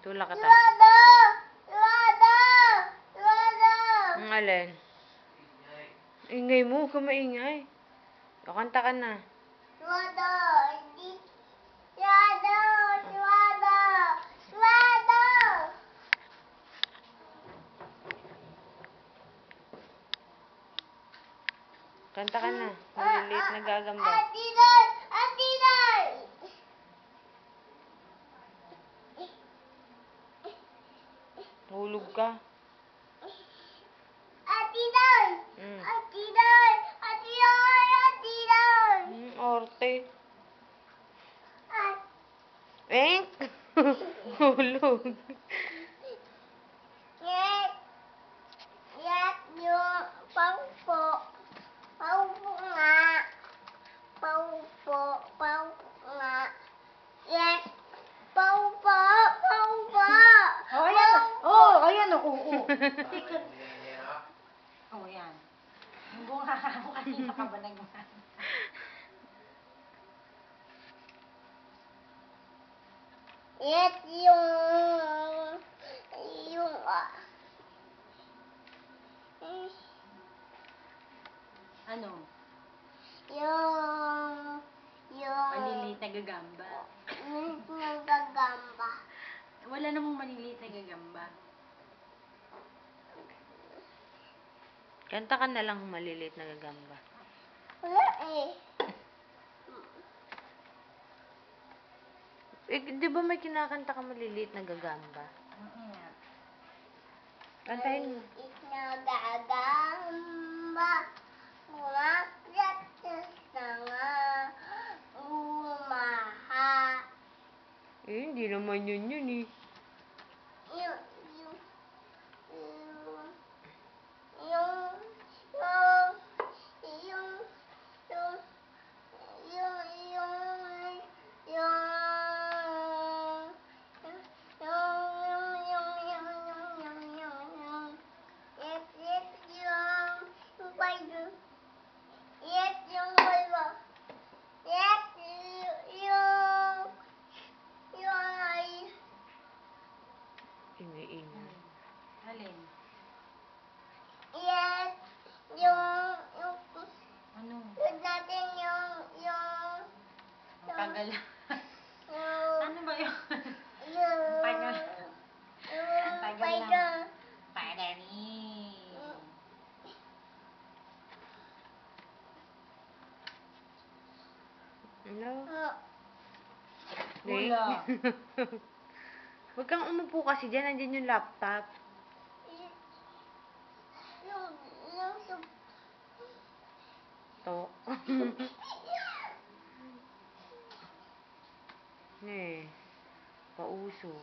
Tulak kita. Luwado! Luwado! Luwado! Ang alin? Ingay mo, huwag ka maingay. Kakanta ka na. Luwado! Luwado! Luwado! Luwado! Kanta ka na. Maliliit na gagamba. Atinay! Atinay! Hulog ka. Atinay! Mm. Atinay! Atinay! Atinay! Orte. At Eh? Hulog. Yet, yet yung paupo. Paupo nga. Paupo. Paupo nga. Yet, paupo. Paupo. Oh, ayan. Oh, ayan. Oo. Oh, yan. Yung bunga mo kanina ka ba nagmahal? Yet yung Ano? yung Maliliit na gagamba. nagagamba. Wala namang maliliit na gagamba. Kanta ka na lang maliliit na gagamba. Wala eh. Eh, di ba may kinakanta ka maliliit na gagamba? Kantahin mo. Nagagamba. Umakyat sa sanga. Umaha. Eh, hindi naman yun eh. Yung Ingay-ingay. Alin? yes, Ano? yun natin Tagal. yung Ano ba yun? yung Tagal. yung Tagal lang. paidang. Padani. Hello? Wala. Huwag kang umupo kasi dyan. Nandyan yung laptop. Yung To. Eh, pauso.